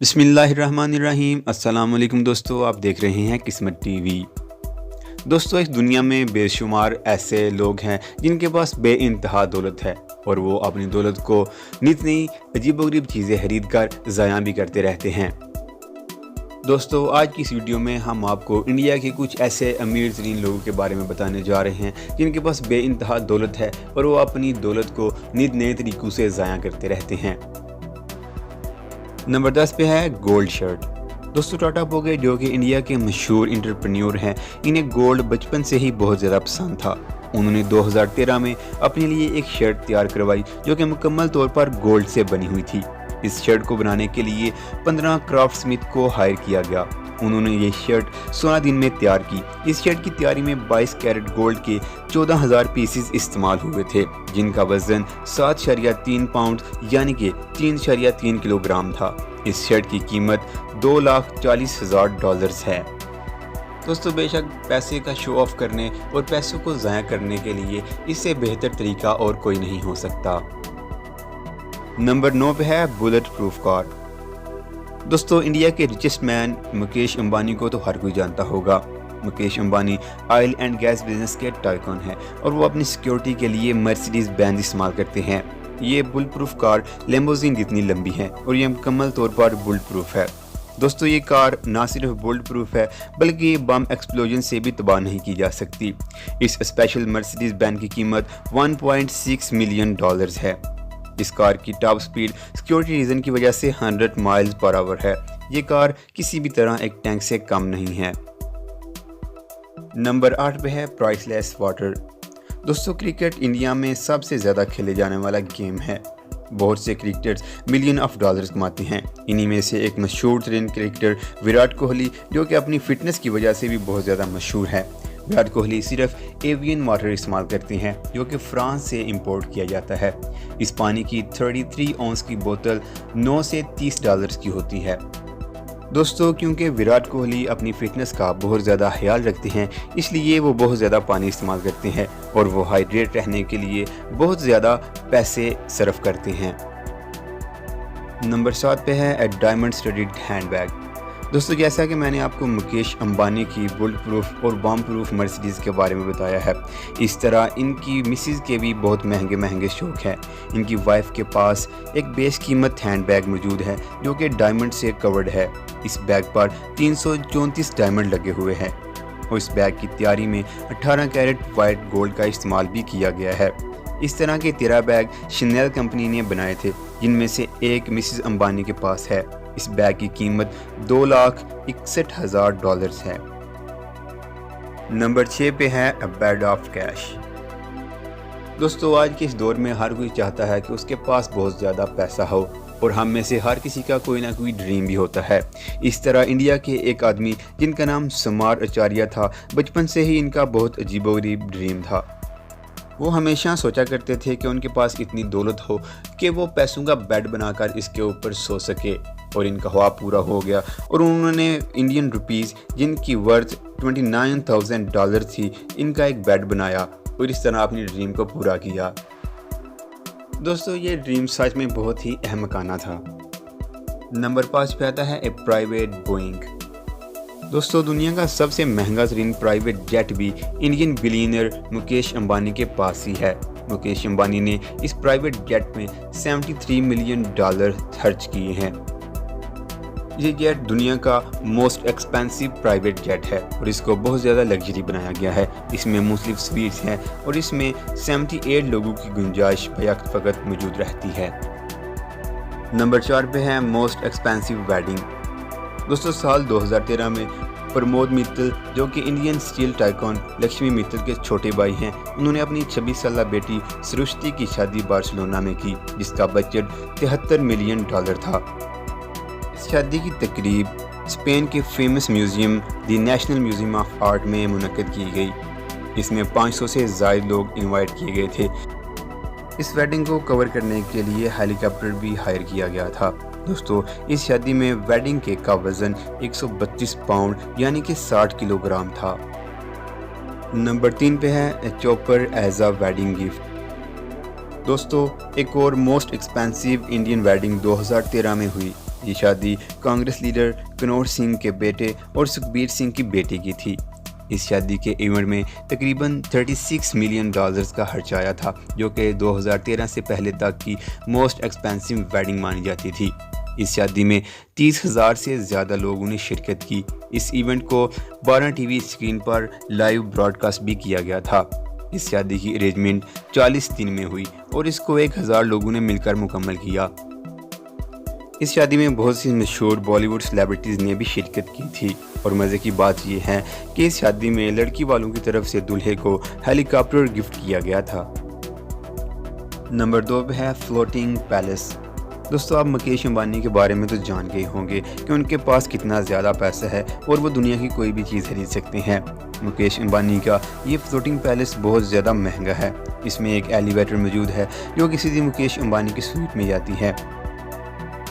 बिस्मिल्लाहिर्रहमानिर्रहीम। अस्सलाम वालेकुम दोस्तों, आप देख रहे हैं किस्मत टीवी। दोस्तों, इस दुनिया में बेशुमार ऐसे लोग हैं जिनके पास बेइंतहा दौलत है और वो अपनी दौलत को नित नई अजीबोगरीब चीज़ें खरीद कर ज़ाया भी करते रहते हैं। दोस्तों, आज की इस वीडियो में हम आपको इंडिया के कुछ ऐसे अमीर तरीन लोगों के बारे में बताने जा रहे हैं जिनके पास बेइंतहा दौलत है और वो अपनी दौलत को नित नए तरीक़ों से ज़ाया करते रहते हैं। नंबर 10 पे है गोल्ड शर्ट। दोस्तों, टाटा पोगे जो कि इंडिया के मशहूर एंटरप्रेन्योर हैं, इन्हें गोल्ड बचपन से ही बहुत ज़्यादा पसंद था। उन्होंने 2013 में अपने लिए एक शर्ट तैयार करवाई जो कि मुकम्मल तौर पर गोल्ड से बनी हुई थी। इस शर्ट को बनाने के लिए 15 क्राफ्ट्समैन को हायर किया गया। उन्होंने ये शर्ट 16 दिन में तैयार की। इस शर्ट की तैयारी में 22 कैरेट गोल्ड के 14,000 पीसेस इस्तेमाल हुए थे, जिनका वजन 7.3 पाउंड यानी कि 3.3 किलोग्राम था। इस शर्ट की कीमत $2,40,000 है। दोस्तों, बेशक पैसे का शो ऑफ करने और पैसों को ज़ाया करने के लिए इससे बेहतर तरीका और कोई नहीं हो सकता। नंबर 9 पे है बुलेट प्रूफ कार। दोस्तों, इंडिया के रिचेस्ट मैन मुकेश अंबानी को तो हर कोई जानता होगा। Mukesh Ambani oil and gas business के टाइकून हैं और वो अपनी सिक्योरिटी के लिए मर्सिडीज बेंज इस्तेमाल करते हैं। ये बुलेट प्रूफ कार लैम्बोर्गिनी जितनी लंबी है और ये मुकम्मल तौर पर बुलेट प्रूफ है। दोस्तों, ये कार ना सिर्फ बुलेट प्रूफ है बल्कि बम एक्सप्लोजन से भी तबाह नहीं की जा सकती। इस स्पेशल मर्सिडीज बेंज की कीमत $1.6 मिलियन है। इस कार की टॉप स्पीड सिक्योरिटी रीजन की वजह से 100 माइल्स पर आवर है। ये कार किसी भी तरह एक टैंक से कम नहीं है। नंबर 8 पे है प्राइसलेस वाटर। दोस्तों, क्रिकेट इंडिया में सबसे ज़्यादा खेले जाने वाला गेम है। बहुत से क्रिकेटर्स मिलियन ऑफ डॉलर्स कमाते हैं। इन्हीं में से एक मशहूर तरीन क्रिकेटर विराट कोहली जो कि अपनी फिटनेस की वजह से भी बहुत ज़्यादा मशहूर है। विराट कोहली सिर्फ एवियन वाटर इस्तेमाल करते हैं जो कि फ्रांस से इंपोर्ट किया जाता है। इस पानी की 33 औंस की बोतल $9 से $30 की होती है। दोस्तों, क्योंकि विराट कोहली अपनी फिटनेस का बहुत ज़्यादा ख्याल रखते हैं, इसलिए वो बहुत ज़्यादा पानी इस्तेमाल करते हैं और वो हाइड्रेट रहने के लिए बहुत ज़्यादा पैसे सर्फ करते हैं। नंबर 7 पे है डायमंड स्टडीड हैंडबैग। दोस्तों, जैसा कि मैंने आपको मुकेश अंबानी की बुलेट प्रूफ और बम प्रूफ मर्सिडीज़ के बारे में बताया है, इस तरह इनकी मिसेज़ के भी बहुत महंगे महंगे शौक हैं। इनकी वाइफ के पास एक बेश कीमत हैंडबैग मौजूद है जो कि डायमंड से कवर्ड है। इस बैग पर 334 डायमंड लगे हुए हैं और इस बैग की तैयारी में 18 कैरेट वाइट गोल्ड का इस्तेमाल भी किया गया है। इस तरह के 13 बैग शनेल कंपनी ने बनाए थे, जिनमें से एक मिसेस अंबानी के पास है। इस बैग की कीमत $2,61,000 है। नंबर 6 पे है अ बेड ऑफ कैश। दोस्तों, आज के इस दौर में हर कोई चाहता है कि उसके पास बहुत ज़्यादा पैसा हो और हम में से हर किसी का कोई ना कोई ड्रीम भी होता है। इस तरह इंडिया के एक आदमी जिनका नाम समार आचार्य था, बचपन से ही इनका बहुत अजीबोगरीब ड्रीम था। वो हमेशा सोचा करते थे कि उनके पास इतनी दौलत हो कि वो पैसों का बेड बनाकर इसके ऊपर सो सके, और इनका ख्वाब पूरा हो गया और उन्होंने इंडियन रुपीज़ जिनकी वर्थ $29,000 थी, इनका एक बेड बनाया और इस तरह अपनी ड्रीम को पूरा किया। दोस्तों, ये ड्रीम सच में बहुत ही अहमकाना था। नंबर 5 पे आता है ए प्राइवेट बोइंग। दोस्तों, दुनिया का सबसे महंगा तरीन प्राइवेट जेट भी इंडियन बिलियनर मुकेश अंबानी के पास ही है। मुकेश अंबानी ने इस प्राइवेट जेट में $73 मिलियन खर्च किए हैं। ये जेट दुनिया का मोस्ट एक्सपेंसिव प्राइवेट जेट है और इसको बहुत ज़्यादा लग्जरी बनाया गया है। इसमें मुख्तलिफ स्वीट्स हैं और इसमें 78 लोगों की गुंजाइश बवक्त फ़कत मौजूद रहती है। नंबर 4 पे है मोस्ट एक्सपेंसिव वेडिंग। दोस्तों, साल 2013 में प्रमोद मित्तल जो कि Indian steel tycoon Lakshmi Mittal के छोटे भाई हैं, उन्होंने अपनी 26 साला बेटी सृष्टि की शादी बार्सिलोना में की, जिसका बजट $73 मिलियन था। इस शादी की तकरीब स्पेन के famous museum the national museum of art में मुनक्किद की गई। इसमें 500 से ज़ायद लोग इनवाइट किए गए थे। इस वेडिंग को कवर करने के लिए हेलीकॉप्टर भी हायर किया गया था। दोस्तों, इस शादी में वेडिंग केक का वज़न 132 पाउंड यानी कि 60 किलोग्राम था। नंबर 3 पे है chopper as a wedding gift. दोस्तों, एक और मोस्ट एक्सपेंसिव इंडियन वेडिंग 2013 में हुई। ये शादी कांग्रेस लीडर कनौर सिंह के बेटे और सुखबीर सिंह की बेटी की थी। इस शादी के इवेंट में तकरीबन $36 मिलियन का खर्च आया था, जो कि 2013 से पहले तक की मोस्ट एक्सपेंसिव वेडिंग मानी जाती थी। इस शादी में 30,000 से ज़्यादा लोगों ने शिरकत की। इस इवेंट को 12 टीवी स्क्रीन पर लाइव ब्रॉडकास्ट भी किया गया था। इस शादी की अरेंजमेंट 40 दिन में हुई और इसको 1000 लोगों ने मिलकर मुकम्मल किया। इस शादी में बहुत सी मशहूर बॉलीवुड सेलिब्रिटीज़ ने भी शिरकत की थी और मज़े की बात यह है कि इस शादी में लड़की वालों की तरफ से दूल्हे को हेलीकॉप्टर गिफ्ट किया गया था। नंबर 2 पे है फ्लोटिंग पैलेस। दोस्तों, आप मुकेश अंबानी के बारे में तो जान गए होंगे कि उनके पास कितना ज़्यादा पैसा है और वो दुनिया की कोई भी चीज़ खरीद सकते हैं। मुकेश अंबानी का ये फ्लोटिंग पैलेस बहुत ज़्यादा महंगा है। इसमें एक एलिवेटर मौजूद है जो कि सीधी मुकेश अंबानी की स्वीट में जाती है।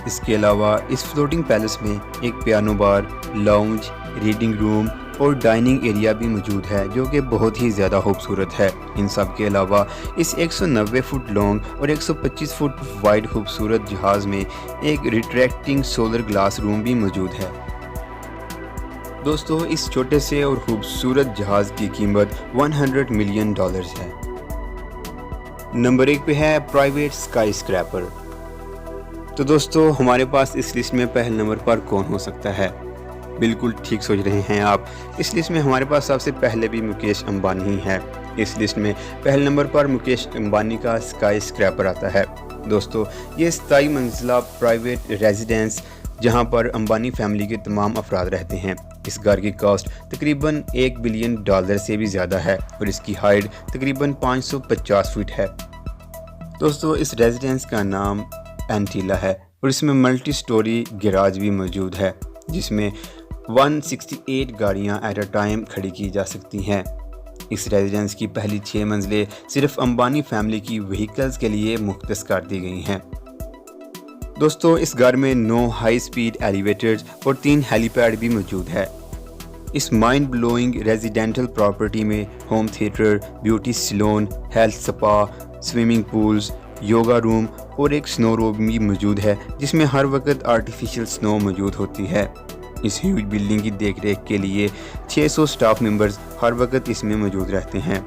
इसके अलावा इस फ्लोटिंग पैलेस में एक पियानो बार, लाउंज, रीडिंग रूम और डाइनिंग एरिया भी मौजूद है, जो कि बहुत ही ज़्यादा खूबसूरत है। इन सब के अलावा इस 190 फुट लॉन्ग और 125 फुट वाइड खूबसूरत जहाज़ में एक रिट्रैक्टिंग सोलर ग्लास रूम भी मौजूद है। दोस्तों, इस छोटे से और खूबसूरत जहाज़ की कीमत $100 मिलियन है। नंबर 1 पे है प्राइवेट स्काई स्क्रैपर। तो दोस्तों, हमारे पास इस लिस्ट में पहले नंबर पर कौन हो सकता है? बिल्कुल ठीक सोच रहे हैं आप। इस लिस्ट में हमारे पास सबसे पहले भी मुकेश अंबानी ही है। इस लिस्ट में पहले नंबर पर मुकेश अंबानी का स्काई स्क्रैपर आता है। दोस्तों, ये 27 मंजिला प्राइवेट रेजिडेंस जहां पर अंबानी फैमिली के तमाम अफराद रहते हैं। इस घर की कॉस्ट तकरीबन $1 बिलियन से भी ज़्यादा है और इसकी हाइट तकरीबन 550 फीट है। दोस्तों, इस रेजिडेंस का नाम एंटीला है और इसमें मल्टी स्टोरी गैराज भी मौजूद है, जिसमें 168 गाड़ियां एट अ टाइम खड़ी की जा सकती हैं। इस रेजिडेंस की पहली 6 मंजिलें सिर्फ अंबानी फैमिली की व्हीकल्स के लिए मुख्तस कर दी गई हैं। दोस्तों, इस घर में 9 हाई स्पीड एलिवेटर्स और 3 हेलीपैड भी मौजूद है। इस माइंड ब्लोइंग रेजिडेंटल प्रॉपर्टी में home theatre, beauty salon, health spa, swimming pools, yoga room और एक स्नो रूम भी मौजूद है, जिसमें हर वक्त आर्टिफिशियल स्नो मौजूद होती है। इस ह्यूज बिल्डिंग की देखरेख के लिए 600 स्टाफ मेंबर्स हर वक्त इसमें मौजूद रहते हैं।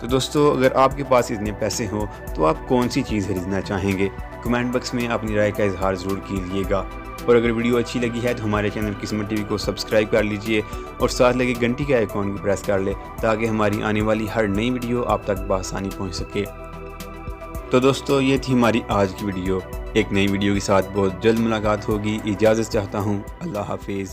तो दोस्तों, अगर आपके पास इतने पैसे हो तो आप कौन सी चीज़ खरीदना चाहेंगे? कमेंट बॉक्स में अपनी राय का इजहार ज़रूर कीजिएगा। और अगर वीडियो अच्छी लगी है तो हमारे चैनल किस्मत टीवी को सब्सक्राइब कर लीजिए और साथ लगे घंटी के आइकॉन को प्रेस कर ले, ताकि हमारी आने वाली हर नई वीडियो आप तक बआसानी पहुँच सके। तो दोस्तों, ये थी हमारी आज की वीडियो। एक नई वीडियो के साथ बहुत जल्द मुलाकात होगी। इजाज़त चाहता हूँ। अल्लाह हाफिज़।